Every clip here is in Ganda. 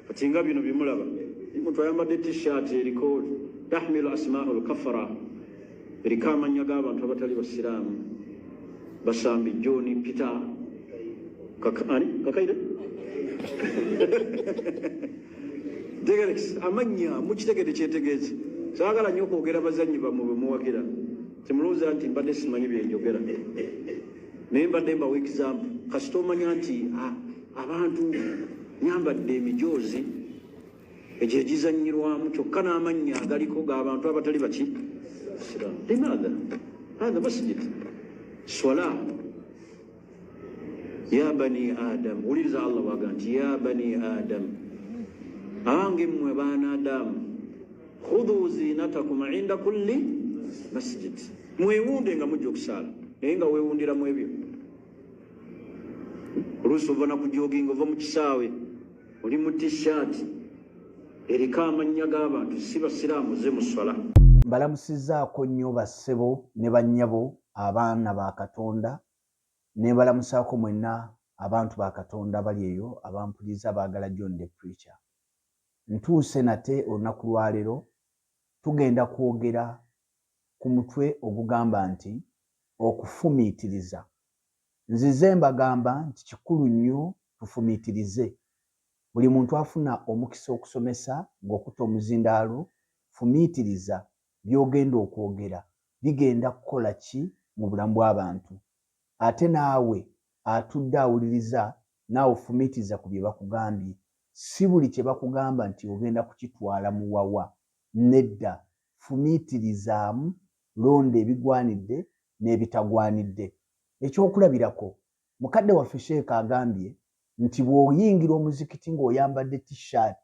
kati nga bino bimulaba muntu ayambadde t-shirt eriko tahmilu asmaul kafara eriko amannya g'abantu abatali basiraamu Basambi Joni Peter kakaire Degerex amanya mukitegede kyetegeezi saagala nnyo okwogera bazannyi bammwe bwe muwagira temulowooza nti mbadde simanyi bye njogera naye mbadde mbawa example kasita omanya nti abantu nyambadde emijoozi egyo egizannyirwamu kyokka n'amannya agaliko g'abantu abatali baki siraamu limaadha hadha masjid swala ya bani adam wuliriza Allah waga nti ya bani adam abange mmwe baana adamu khudhu zinatakum inda kulli masjid mwewunde nga mujja okusaala naye nga weewundiramu ebyo oluusi ova nakujoginga ova mu kisaawe oli mu t-shirt eriko amannya g'abantu si basiraamu ze mu swala. Mbalamusizaako nnyo bassebo ne bannyabo abaana ba Katonda ne balamusaako mwenna abantu ba Katonda bali eyo abampuliriza baagala John the Preacher. Ntuuse nate olunaku lwa leero tugenda kwogera ku mutwe ogugamba nti okufumiitiriza. Nzize mbagamba nti kikulu nnyo tufumiitirize. Buli muntu afuna omukisa okusomesa ng'okutta omuzindaalo fumiitiriza by'ogenda okwogera bigenda kukola ki mu bulamu bw'abantu. Ate naawe atudde awuliriza naawe fumiitiriza ku bye bakugambye. Si buli kye bakugamba nti ogenda kukitwala mu wawa. Nedda, fumiitirizaamu, londa ebigwanidde n'ebitagwanidde. Ekyokulabirako, mukadde waffe Sheekh agambye nti bw'oyingira omuzikiti ng'oyambadde t-shirt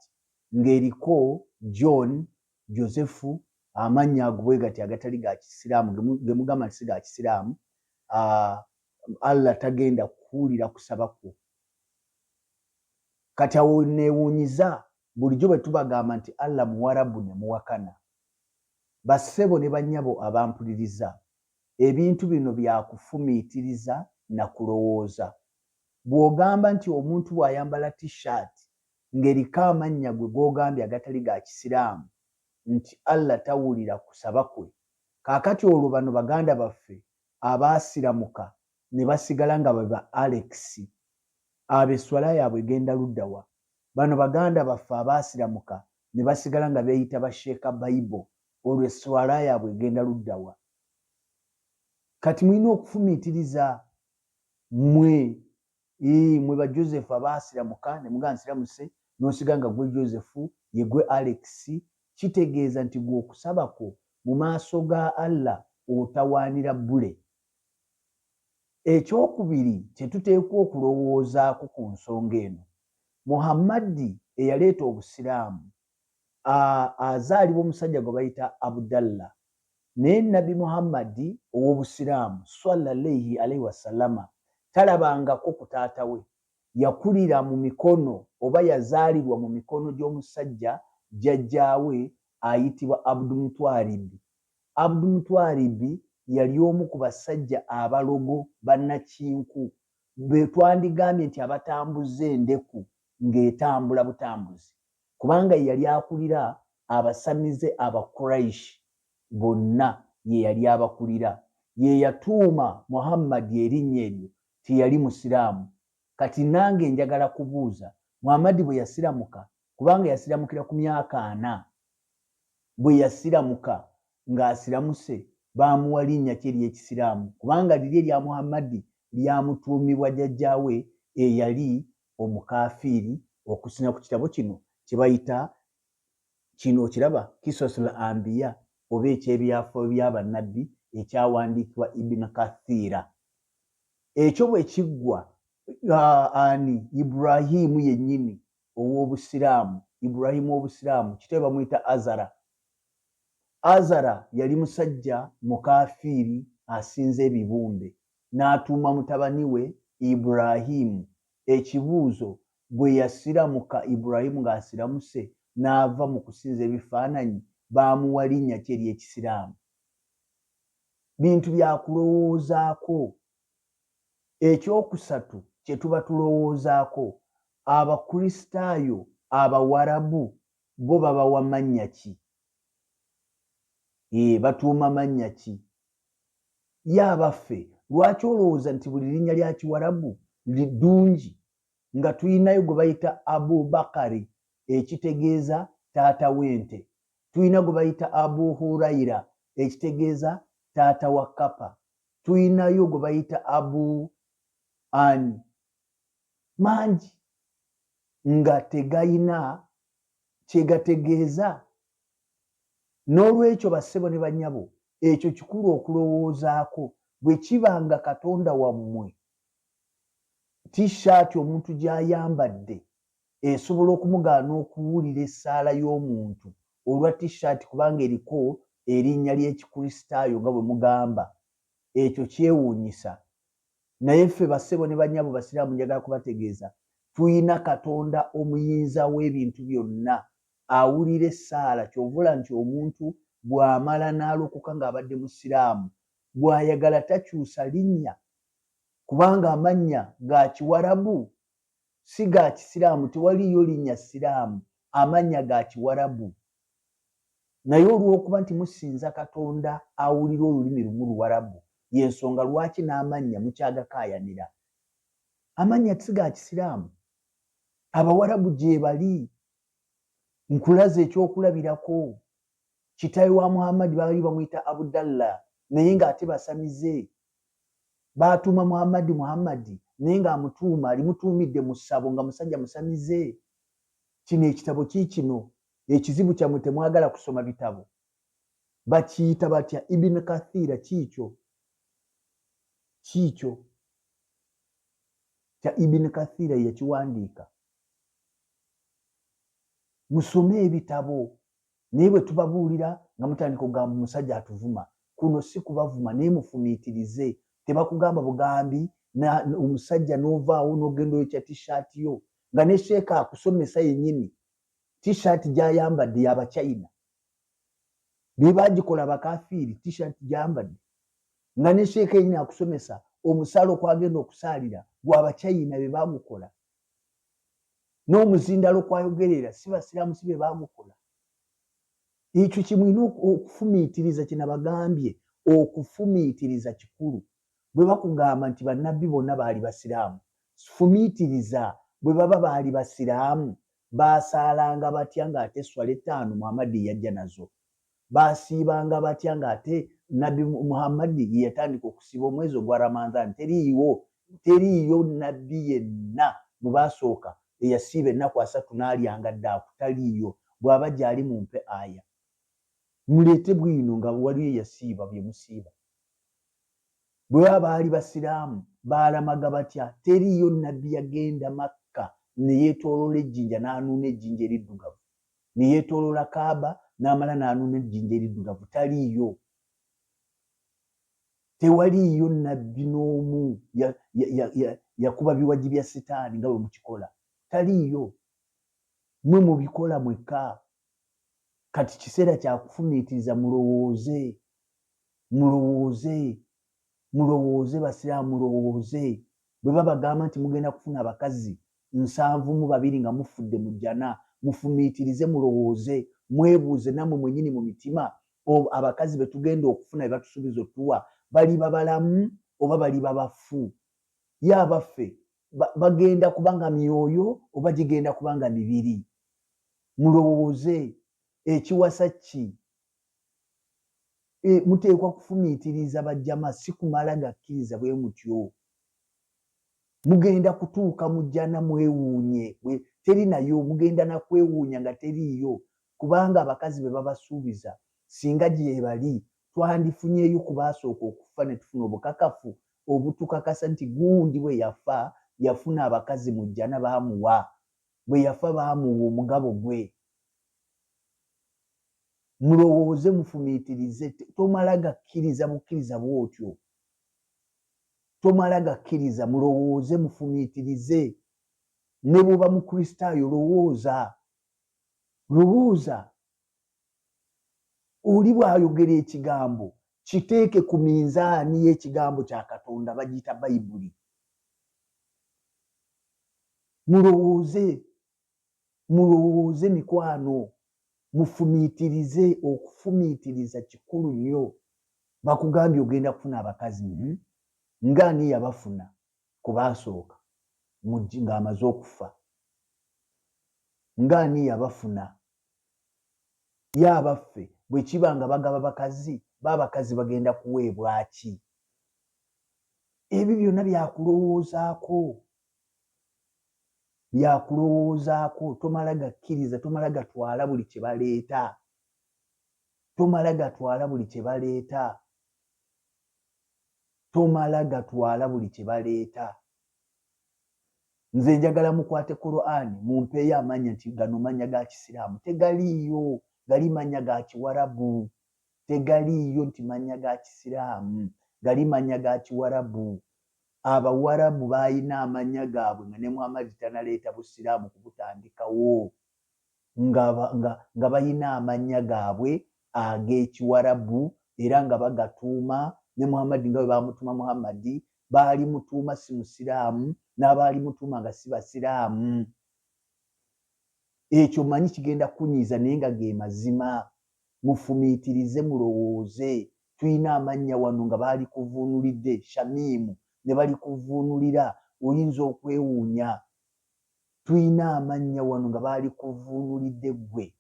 ng'eriko John, Josefu, amannya agubwe gati agatali ga Kisiraamu gemugamba nti si ga Kisiraamu, Allah tagenda kuwulira kusaba kwo. Kati awo neewuunyiza bulijjo bwe tubagamba nti Allah Muwarabu ne muwakana. Bassebo ne bannyabo abampuliriza, ebintu bino byakufumiitiriza na kulowooza. Bw'ogamba nti omuntu bw'ayambala t-shirt ng'eriko amannya gwe g'ogambye agatali ga Kisiraamu nti Allah tawulira kusaba kwe. Kaakati olwo bano baganda baffe abaasiramuka ne basigala nga baba Alex, ab'esswala yaabwe egenda luddawa. Bano baganda baffe abaasiramuka ne basigala nga beeyita basheeka Bible, olwo esswala yaabwe egenda luddawa. Kati mulina okufumiitiriza mwe ba Joseph abaasiramuka ne muga nsiramuse n'osiga nga gwe Joseph ye gwe Alex, kitegeeza nti gwe okusaba kwo mu maaso ga Allah otawaanira bbule. Ekyokubiri kye tuteekwa okulowoozaako ku nsonga eno, Muhammadi eyaleeta obusiraamu azaalibwa omusajja gwe bayita Abdallah, naye Nabi Muhammadi ow'obusiraamu sallallahu alaihi wasallama talabangako ku taata we. Yakulira mu mikono oba yazaalirwa mu mikono gy'omusajja jjajjaawe ayitibwa Abdulmutwalibi. Abdulmutwalibi yali omu ku basajja abalogo bannakinku be twandigambye nti abatambuza endeku ng'etambula butambuzi, kubanga yali akulira abasamize Abakuraishi bonna, ye yali abakulira. Ye yatuuma Muhammad erinnya eryo, teyali musiraamu. Kati nange njagala kubuuza, Muhammad bwe yasiramuka, kubanga yasiramukira ku myaka 4, bwe yasiramuka ng'asiramuse baamuwa linnya ki ery'Ekisiraamu? Kubanga liri erya Muhammad lyamutuumibwa jjajjaawe eyali omukafiiri, okusina ku kitabo kino kye bayita kino okiraba Kisosul Anbiya oba ekyebyafo by'abannabbi ekyawandiikibwa Ibn Kathira. Ekyo bwe kiggwa ani Ibrahimu yennyini ow'obusiraamu, Ibrahimu ow'obusiraamu kitwe bamuyita Azara. Azara yali musajja mukafiiri asinza ebibumbe, n'atuuma mutabani we Ibrahimu. Ekibuuzo, bwe yasiramuka Ibrahimu ng'asiramuse n'ava mu kusinza ebifaananyi, baamuwa linnya ki ery'Ekisiraamu? Bintu byakulowoozaako. Ekyokusatu kye tuba tulowoozaako, Abakristaayo Abawarabu bo babawa mannya ki? Batuuma mannya ki? Y'abaffe lwaki olowooza nti buli linnya lya Kiwarabu ddungi nga tuyinayo gwe bayita Abubakari ekitegeeza taata w'ente, tuyina gwe bayita Abu Hurayira ekitegeeza taata wa Kapa, tuyinayo gwe bayita Abu Ani, mangi nga tegayina kyegategeeza. N'olwekyo bassebo ne bannyabo, ekyo kikulu okulowoozaako. Bwe kiba nga Katonda wammwe T-shirt omuntu gy'ayambadde esobola okumugaana okuwulira essaala y'omuntu olwa T-shirt kubanga eriko erinnya ly'Ekikristaayo nga bwe mugamba, ekyo kyewuunyisa. Naye ffe bassebo ne bannyabo Basiraamu njagala kubategeeza tuyina Katonda omuyinza w'ebintu byonna awulira essaala. Kyovula nti omuntu bw'amala n'alokoka ng'abadde Musiraamu bw'ayagala takyusa linnya, kubanga amannya ga Kiwarabu si ga Kisiraamu, tewaliyo linnya Siraamu, amannya ga Kiwarabu. Naye olw'okuba nti musinza Katonda awulira olulimi lumu Luwarabu, y'ensonga lwaki n'amannya mukyagakaayanira. Amannya si ga Kisiraamu, Abawarabu gye bali. Nkulaze ekyokulabirako, kitaawe wa Muhammadi baali bamuyita Abdallah naye ng'ate basamize. Baatuuma Muhammadi naye ng'amutuuma alimutuumidde mu ssabo nga musajja musamize. Kino ekitabo kiikino ekizibu kyammwe temwagala kusoma bitabo. Bakiyita batya? Ibn Kathira. Kiikyo kya Ibn Kathira yakiwandiika. Musome ebitabo. Naye bwe tubabuulira nga mutandika okugamba omusajja atuvuma, kuno si kubavuma naye mufumiitirize. Tebakugamba bugambi omusajja n'ovaawo n'ogenda oyokya T-shirt yo nga ne sheeka akusomesa yennyini T-shirt gy'ayambadde y'Abachina. Be baagikola Abakafiiri T-shirt gy'ayambadde nga ne sheeka yennyini akusomesa omusaalo kwagenda okusaalira gw'Abachina be baagukola. N'omuzindalo kwayogerera si Basiraamu si be baagukola. Ekyo kimulina okufumiitiriza kye nabagambye, okufumiitiriza kikulu. Bwe bakugamba nti bannabbi bonna baali Basiraamu, fumiitiriza bwe baba baali Basiraamu baasaalanga batya ng'ate swala 5 Muhammadi yajja nazo? Baasiibanga batya ng'ate Nabbi Muhammadi ye yatandika okusiiba omwezi ogwa Ramadhan? Teriiyo nabbi yenna mu baasooka eyasiiba ennaku 3 n'alyanga ddaaku, taliiyo. Bw'aba gy'ali mumpe aya. Muleete bwino nga waliyo eyasiiba bye musiiba. Bwe baba baali Basiraamu baalamaga batya? Teriiyo nabbi yagenda Makka ne yeetooloola ejjinja n'anuuna ejjinja eriddugavu, ne yeetooloola Kaaba n'amala n'anuuna ejjinja eriddugavu. Taliiyo. Tewaliiyo nabbi n'omu yakuba biwagi bya Sitaani nga bwe mukikola. Taliiyo. Mwe mubikola mwekka. Kati kiseera kya kufumiitiriza. Mulowooze Basiraamu, mulowooze. Bwe babagamba nti mugenda kufuna abakazi 72 nga mufudde mu jjana, mufumiitirize, mulowooze, mwebuuze nammwe mwennyini mu mitima, abakazi be tugenda okufuna be batusuubiza otuwa baliba balamu oba baliba bafu? Ye abaffe bagenda kubanga myoyo oba gigenda kubanga mibiri? Mulowooze. Ekiwasa ki? Muteekwa kufumiitiriza bajjama, si kumala gakkiriza bwe mutyo. Mugenda kutuuka mu jjana mwewuunye, teri nayo, mugenda na kwewuunya nga teriiyo, kubanga abakazi be babasuubiza singa gye bali twandifunyeeyo ku baasooka okufa ne tufuna obukakafu obutukakasa nti gundi bwe yafa yafuna abakazi mu jjana baamuwa, bwe yafa baamuwa omugabo gwe. Mulowooze, mufumiitirize. Tomala gakkiriza bukkiriza bwotyo. Tomala gakkiriza. Mulowooze, mufumiitirize. Ne bw'oba Mukristaayo lowooza. Oli bw'ayogera ekigambo kiteeke ku minzaani y'ekigambo kya Katonda, bagiyita Bayibuli. Mulowooze. mulowooze mikwano, mufumiitirize. Okufumiitiriza kikulu nnyo. Bakugambye ogenda kufuna abakazi, ng'ani yabafuna ku baasooka ng'amaze okufa? Ng'ani yabafuna? Ye abaffe bwe kiba nga bagaba bakazi, baabakazi bagenda kuweebwa ki? Ebyo byonna byakulowoozaako, byakulowoozaako. Tomala gakkiriza, tomala gatwala buli kye baleeta, tomala gatwala buli kye baleeta, tomala gatwala buli kye baleeta. Nze njagala mukwate Qur'ani mumpeeyo amanya nti gano manya ga Kisiraamu. Tegaliiyo, gali manya ga Kiwarabu. Tegaliiyo nti manya ga Kisiraamu, gali manya ga Kiwarabu. Abawarabu balina amanya gaabwe nga ne Muhammad tanaleeta Busiraamu kubutandikawo, nga balina amanya gaabwe ag'Ekiwarabu era nga bagatuuma. Ne Muhammad nga bwe bamutuma Muhammad, baali mutuuma si Musiraamu, n'abaali mutuuma nga si Basiraamu. Ekyo manyi kigenda kunyiiza naye nga ge mazima. Mufumiitirize, mulowooze. Tulina amannya wano nga baali kuvuunulidde Shamimu ne bali kuvuunulira, oyinza okwewuunya. Tulina amannya wano nga baali kuvuunulidde ggwe,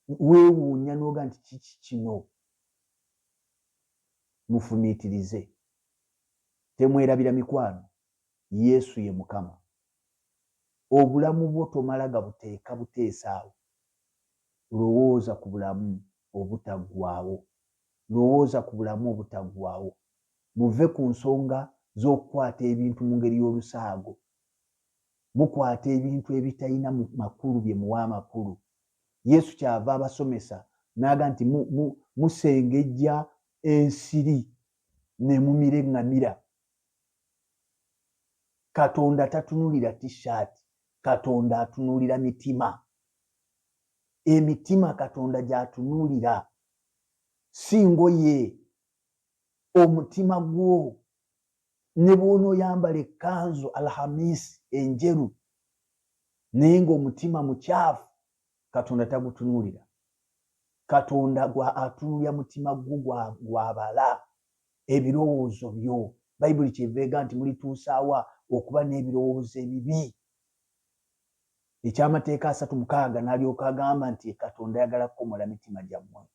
weewuunya n'oga nti kiki kino? Mufumiitirize, temwerabira mikwano. Yesu ye Mukama. Obulamu bwo tomala gabuteeka buteesaawo. Lowooza ku bulamu obutaggwaawo, lowooza ku bulamu obutaggwaawo. Muve ku nsonga z'okukwata ebintu mu ngeri y'olusaago. Mukwata ebintu ebitalina makulu bye muwa amakulu. Yesu kyava abasomesa n'aga nti musengejja ensiri ne mumira eŋŋamira. Katonda tatunulira t-shirt, Katonda atunulira mitima. Emitima Katonda gy'atunulira, si ngoye. Omutima gwo ne bw'onooyambala ekkanzu alhamisi enjeru naye ng'omutima mukyafu, Katonda tagutunulira. Katonda atunulira mutima gwo gw'abala, ebirowoozo byo. Bayibuli kyeva ega nti mulituusaawa okuba n'ebirowoozo ebibi. Eky'amateeka 3:6 n'alyoka agamba nti Katonda ayagala kukomola mitima gyammwe.